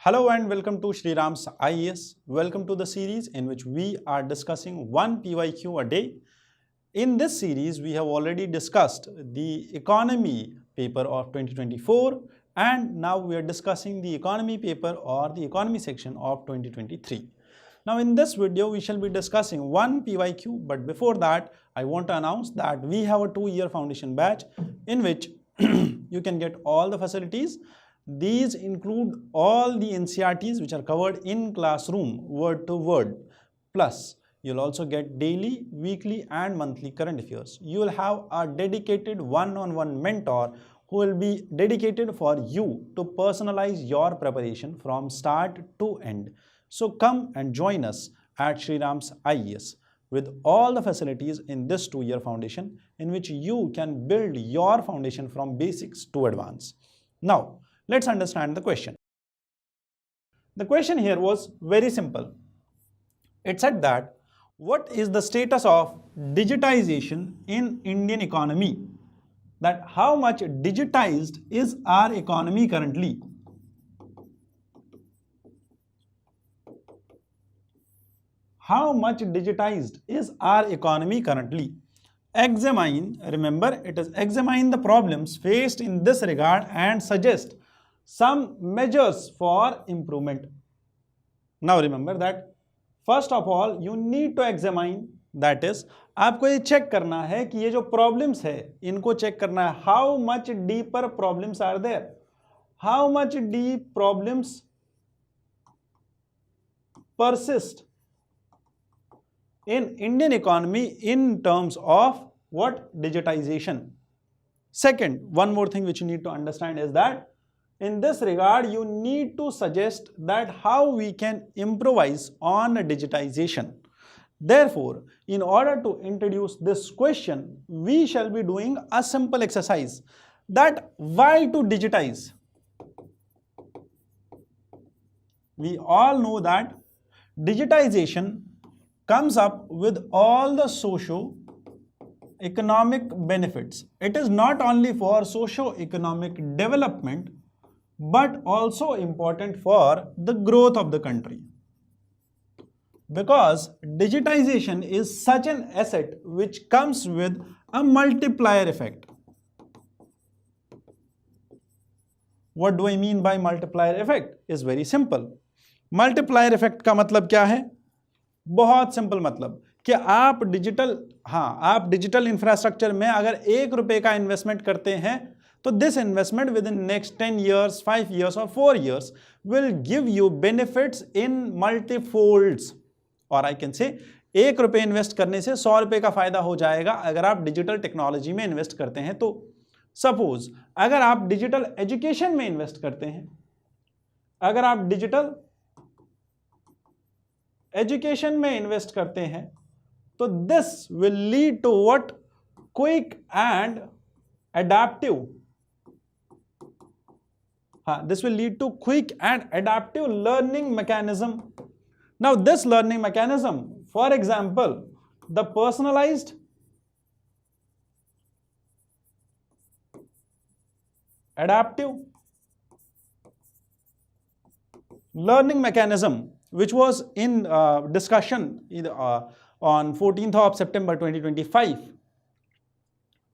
Hello and welcome to SRIRAM's IAS. Welcome to the series in which we are discussing one PYQ a day. In this series, we have already discussed the economy paper of 2024 and now we are discussing the economy paper or the economy section of 2023. Now in this video, we shall be discussing one PYQ, but before that, I want to announce that we have a 2-year foundation batch in which you can get all the facilities. These include all the NCERTs which are covered in classroom word to word. Plus, you'll also get daily, weekly and monthly current affairs. You will have a dedicated one-on-one mentor who will be dedicated for you to personalize your preparation from start to end. So come and join us at SRIRAM's IAS with all the facilities in this 2-year foundation in which you can build your foundation from basics to advance. Now, let's understand the question. The question here was very simple. It said that what is the status of digitization in Indian economy? That how much digitized is our economy currently? How much digitized is our economy currently? Examine, remember it is examine the problems faced in this regard and suggest some measures for improvement. Now remember that first of all you need to examine, that is आपको ये check करना है कि ये जो problems है इनको check करना है. How much deeper problems are there? How much deep problems persist in Indian economy in terms of what? Digitization. Second, one more thing which you need to understand is that in this regard, you need to suggest that how we can improvise on digitization. Therefore, in order to introduce this question, we shall be doing a simple exercise that why to digitize? We all know that digitization comes up with all the socio-economic benefits. It is not only for socio-economic development, but also important for the growth of the country. Because digitization is such an asset which comes with a multiplier effect. What do I mean by multiplier effect? Is very simple. Multiplier effect का मतलब क्या है? बहुत simple मतलब कि आप digital infrastructure में अगर 1 रुपए का इन्वेस्टमेंट करते हैं तो this investment within next 10 years, 5 years or 4 years will give you benefits in multifolds. और I can say 1 रुपए इन्वेस्ट करने से 100 रुपए का फायदा हो जाएगा अगर आप डिजिटल टेक्नोलॉजी में इन्वेस्ट करते हैं तो. सपोज अगर आप डिजिटल एजुकेशन में इन्वेस्ट करते हैं, अगर आप डिजिटल एजुकेशन में इन्वेस्ट करते हैं तो this will lead to what? Quick and adaptive. This will lead to quick and adaptive learning mechanism. Now this learning mechanism, for example, the personalized adaptive learning mechanism which was in discussion on 14th of September 2025.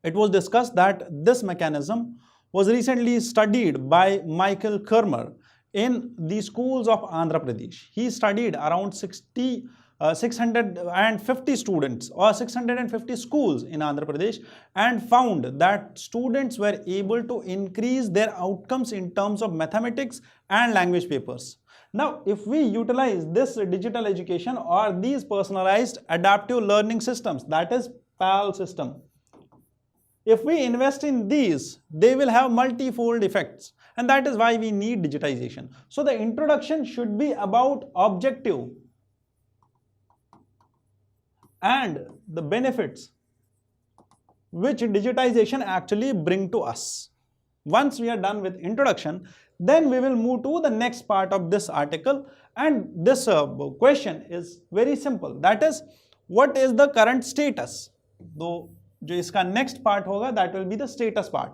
It was discussed that this mechanism was recently studied by Michael Kermer in the schools of Andhra Pradesh. He studied around 650 students or 650 schools in Andhra Pradesh and found that students were able to increase their outcomes in terms of mathematics and language papers. Now, if we utilize this digital education or these personalized adaptive learning systems, that is PAL system, if we invest in these, they will have multifold effects, and that is why we need digitization. So the introduction should be about objective and the benefits which digitization actually bring to us. Once we are done with introduction, then we will move to the next part of this article, and this question is very simple. That is, what is the current status? Though जो इसका next part होगा that will be the status part.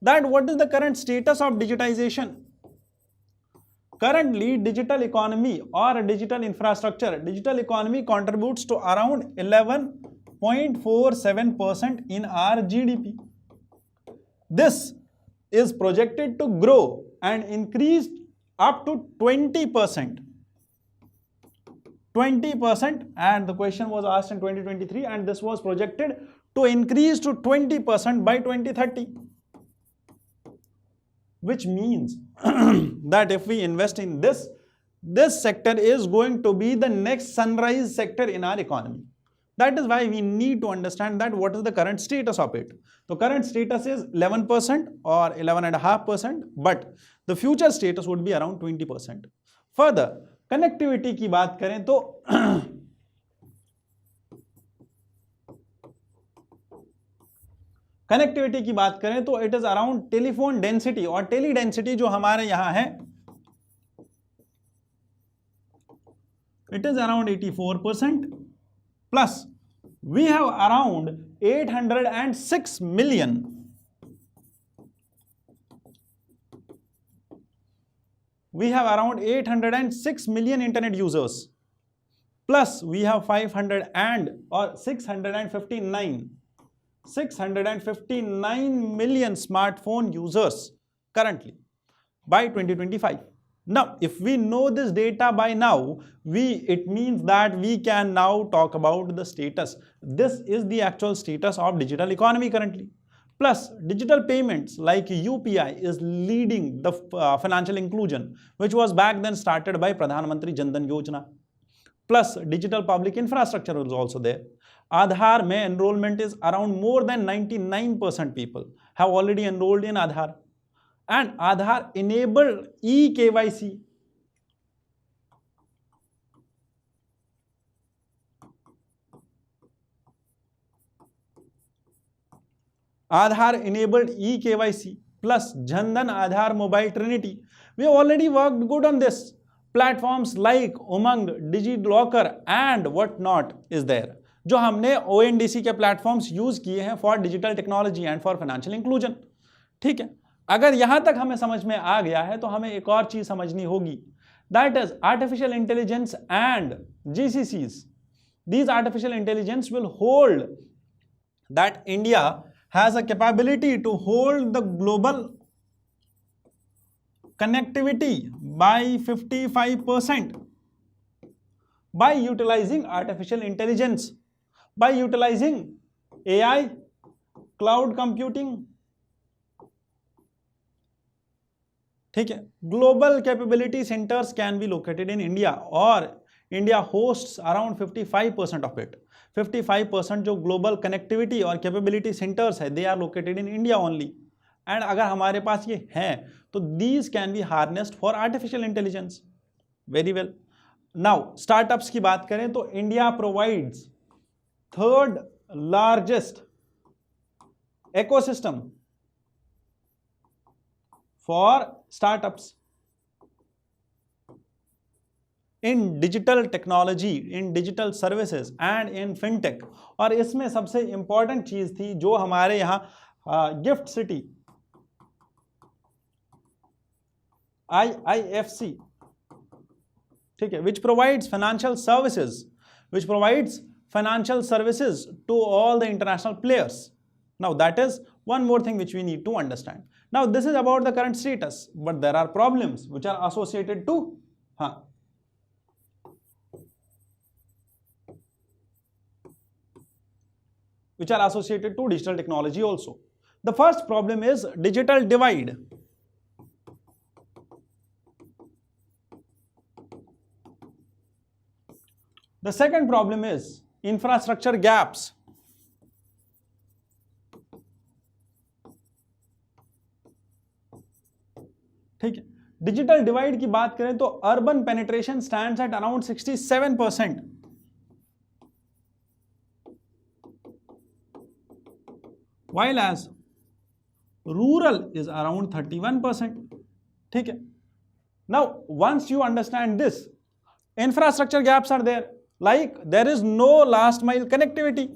That what is the current status of digitisation? Currently, digital economy or digital infrastructure, digital economy contributes to around 11.47% in our GDP. This is projected to grow and increase up to 20%. 20%, and the question was asked in 2023, and this was projected to increase to 20% by 2030. Which means that if we invest in this sector is going to be the next sunrise sector in our economy. That is why we need to understand that what is the current status of it. The current status is 11% or 11.5%, but the future status would be around 20%. Further, connectivity की बात करें तो connectivity की बात करें तो it is around telephone density, और teledensity जो हमारे यहां है it is around 84%, plus we have around 806 million, we have around 806 million internet users, plus we have 659 million smartphone users currently by 2025. Now, if we know this data by now, it means that we can now talk about the status. This is the actual status of digital economy currently. Plus, digital payments like UPI is leading the financial inclusion, which was back then started by Pradhan Mantri Jan Dhan Yojana. Plus, digital public infrastructure is also there. Aadhaar mein enrollment is around more than 99% people have already enrolled in Aadhaar. And Aadhaar enabled e-KYC. Aadhaar enabled e-KYC plus Jan Dhan Aadhaar Mobile Trinity. We have already worked good on this. Platforms like Umang, DigiLocker and whatnot is there. जो हमने ONDC के platforms use किए हैं for digital technology and for financial inclusion. ठीक है, अगर यहां तक हमें समझ में आ गया है तो हमें एक और चीज समझनी होगी, that is artificial intelligence and GCCs. These artificial intelligence will hold that India has a capability to hold the global connectivity by 55% by utilizing artificial intelligence, by utilizing AI, cloud computing. ठीक है, global capability centers can be located in India, और India hosts around 55% of it. 55% जो global connectivity और capability centers है, they are located in India only. And अगर हमारे पास ये हैं तो these can be harnessed for artificial intelligence. Very well. Now startups की बात करें तो India provides third largest ecosystem for startups in digital technology, in digital services and in fintech. और इसमें सबसे important चीज थी जो हमारे यहाँ गिफ्ट सिटी IIFC, ठीक है, which provides financial services to all the international players. Now that is one more thing which we need to understand. Now this is about the current status, but there are problems which are associated to digital technology also. The first problem is digital divide. The second problem is infrastructure gaps. ठीक है, digital divide की बात करें तो urban penetration stands at around 67%, while as rural is around 31%. ठीक है, now once you understand this, infrastructure gaps are there, like there is no last mile connectivity.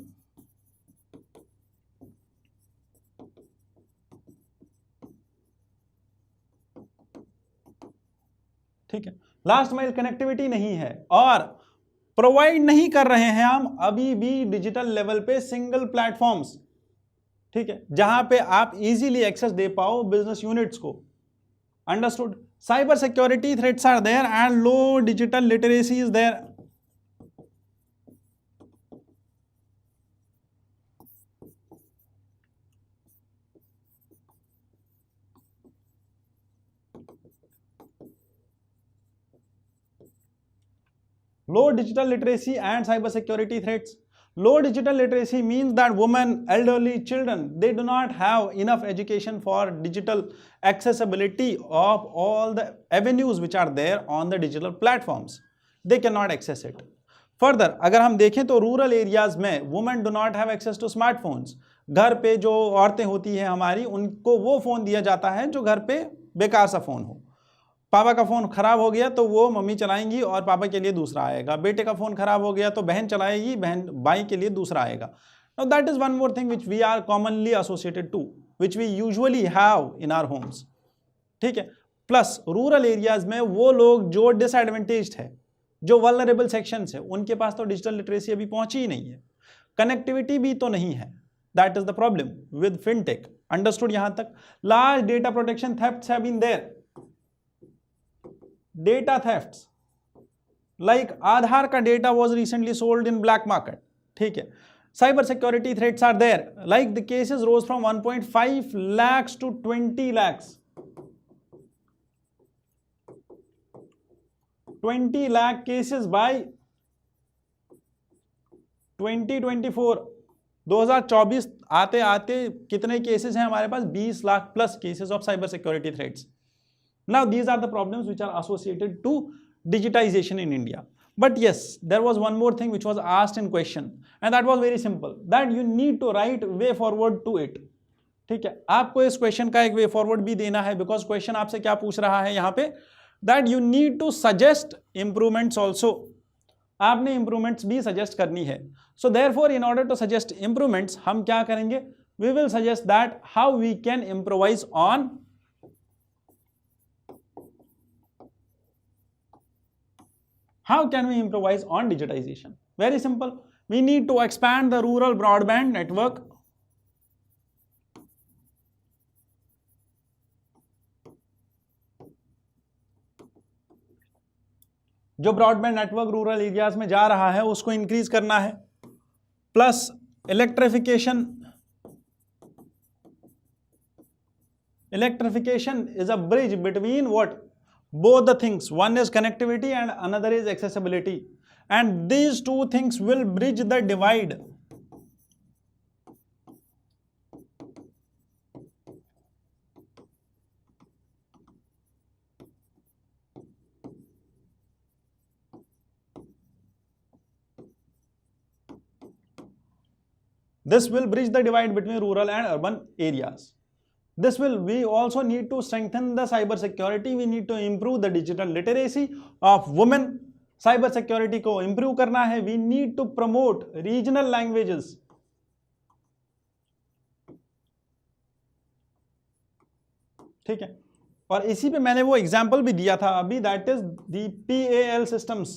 ठीक है, लास्ट माइल कनेक्टिविटी नहीं है और प्रोवाइड नहीं कर रहे हैं हम अभी भी डिजिटल लेवल पे सिंगल प्लेटफॉर्म्स, ठीक है, जहां पे आप इजीली एक्सेस दे पाओ बिजनेस यूनिट्स को। Understood? Cyber security threats are there and low digital literacy is there. Low digital literacy and cyber security threats. Low digital literacy means that women, elderly, children, they do not have enough education for digital accessibility of all the avenues which are there on the digital platforms. They cannot access it. Further, अगर हम देखें तो rural areas में women do not have access to smartphones. घर पे जो औरतें होती हैं हमारी, उनको वो फ़ोन दिया जाता है जो घर पे बेकार सा फ़ोन हो। पापा का फ़ोन ख़राब हो गया तो वो मम्मी चलाएंगी और पापा के लिए दूसरा आएगा, बेटे का फ़ोन ख़राब हो गया तो बहन चलाएगी, बहन भाई के लिए दूसरा आएगा। Now that is one more thing which we are commonly associated to, which we usually have in our homes, ठीक है। प्लस रूरल एरियाज़ में वो लोग जो डिसएडवांटेज्ड है, जो वल्नरेबल सेक्शंस है, उनके पास तो डिजिटल लिटरेसी अभी पहुंची ही नहीं है, कनेक्टिविटी भी तो नहीं है। That is the problem with fintech. Understood यहाँ तक? Large data protection thefts have been there. Data thefts like Aadhaar का data was recently sold in black market, ठीक है। Cyber security threats are there, like the cases rose from 1.5 lakhs to 20 lakhs. 20 lakh cases by 2024। 2024 आते आते कितने cases हैं हमारे पास? 20 lakh plus cases of cyber security threats. Now these are the problems which are associated to digitization in India. But yes, there was one more thing which was asked in question and that was very simple, that you need to write way forward to it, ठीक है। आपको इस question का एक way forward भी देना है, because question आपसे क्या पूछ रहा है यहाँ पे, that you need to suggest improvements also. आपने इंप्रूवमेंट्स भी सजेस्ट करनी है। So therefore in order to suggest improvements हम क्या करेंगे? We will suggest that how we can improvise on how can we improvise on digitization? Very simple. We need to expand the rural broadband network. जो broadband network rural areas में जा रहा है उसको increase करना है। Plus electrification is a bridge between what? Both the things. One is connectivity and another is accessibility, and these two things will bridge the divide. This will bridge the divide between rural and urban areas. This will, we also need to strengthen the cyber security. We need to improve the digital literacy of women. Cyber security को improve करना है. We need to promote regional languages. ठीक है, और इसी पे मैंने वो एग्जाम्पल भी दिया था अभी, that is the PAL systems,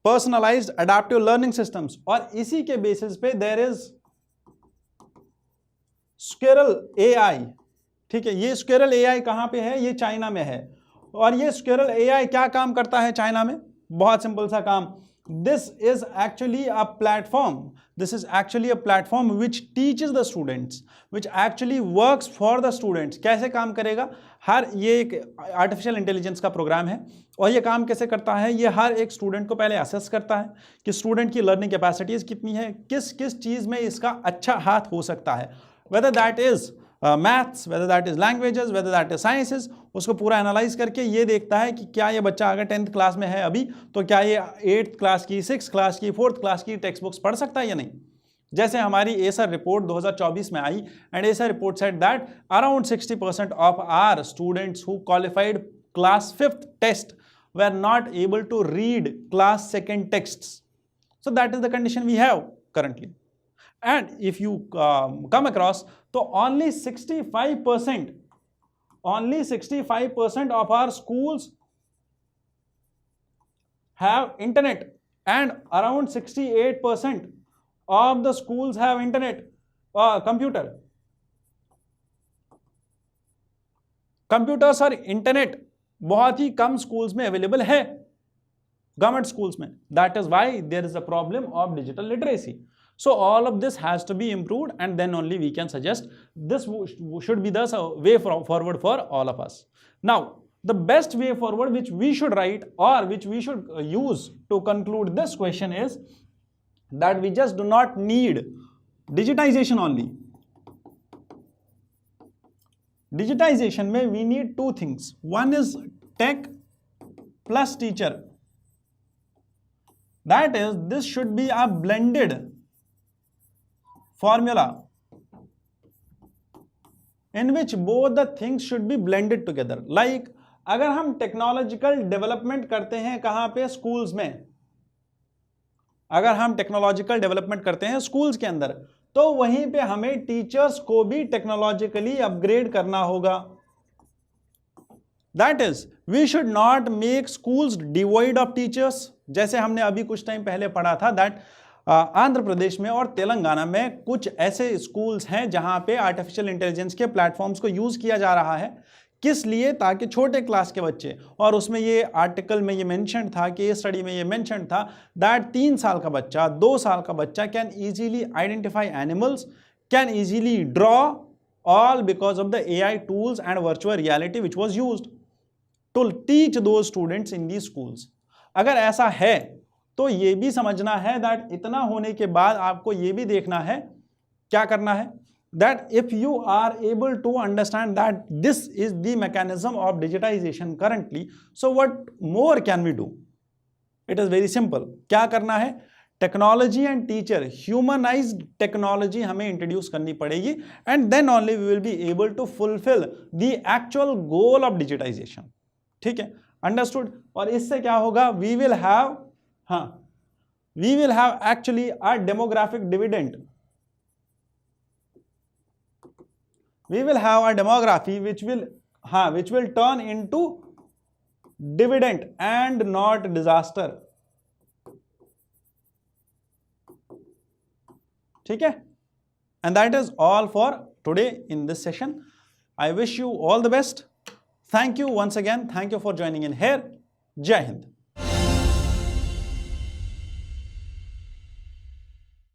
personalised adaptive learning systems, और इसी के बेसिस पे देयर इज स्क्विरल AI, ठीक है। ये स्क्विरल AI कहां पे है? ये चाइना में है। और ये स्क्विरल AI क्या काम करता है चाइना में? बहुत सिंपल सा काम। This is actually a platform which teaches the students, which actually works for the students. कैसे काम करेगा? ये एक आर्टिफिशियल इंटेलिजेंस का प्रोग्राम है, और ये काम कैसे करता है? ये हर एक स्टूडेंट को पहले असेस करता है कि स्टूडेंट की लर्निंग कैपेसिटीज कितनी है, किस किस चीज़ में इसका अच्छा हाथ हो सकता है, whether that is maths, whether that is languages, whether that is sciences, उसको पूरा एनालाइज करके ये देखता है कि क्या ये बच्चा अगर 10th क्लास में है अभी, तो क्या ये 8th क्लास की, 6th क्लास की, 4th क्लास की टेक्स्ट बुक्स पढ़ सकता है या नहीं। जैसे हमारी एसर रिपोर्ट 2024 में आई, and ASER report said that around 60% of our students who qualified class 5th test were not able to read class 2nd texts. So that is the condition we have currently. And if you come across, so only 65% only 65% of our schools have internet and around 68% of the schools have internet computer. Computers और internet बहुत ही कम schools में available है, government schools में. That is why there is a problem of digital literacy. So all of this has to be improved, and then only we can suggest this should be the way forward for all of us. Now, the best way forward which we should write or which we should use to conclude this question is that we just do not need digitization only. Digitization में we need two things. One is tech plus teacher. That is, this should be a blended formula in which both the things should be blended together. Like अगर हम technological development करते हैं कहां पे, schools में, अगर हम टेक्नोलॉजिकल डेवलपमेंट करते हैं स्कूल्स के अंदर, तो वहीं पे हमें टीचर्स को भी टेक्नोलॉजिकली अपग्रेड करना होगा. That is, we should not make schools devoid of teachers. जैसे हमने अभी कुछ टाइम पहले पढ़ा था दैट आंध्र प्रदेश में और तेलंगाना में कुछ ऐसे स्कूल्स हैं जहां पे आर्टिफिशियल इंटेलिजेंस के प्लेटफॉर्म्स को यूज किया जा रहा है. किस लिए? ताकि छोटे क्लास के बच्चे, और उसमें ये आर्टिकल में ये मेंशन था कि इस स्टडी में ये मेंशन था दैट 3 साल का बच्चा, 2 साल का बच्चा can easily identify animals, can easily draw, all because of the AI tools and virtual reality which was used to teach those students in the schools. अगर ऐसा है तो ये भी समझना है दैट इतना होने के बाद आपको ये भी देखना है, क्या करना है, that if you are able to understand that this is the mechanism of digitization currently, so what more can we do? It is very simple. क्या करना है? Technology and teacher, humanised technology हमें इंट्रोड्यूस करनी पड़ेगी, and then only we will be able to fulfil the actual goal of digitisation. ठीक है, understood. और इससे क्या होगा? We will have actually a demographic dividend. We will have a demography which will turn into dividend and not disaster. ठीक है? And that is all for today in this session. I wish you all the best. Thank you once again. Thank you for joining in here. Jai Hind.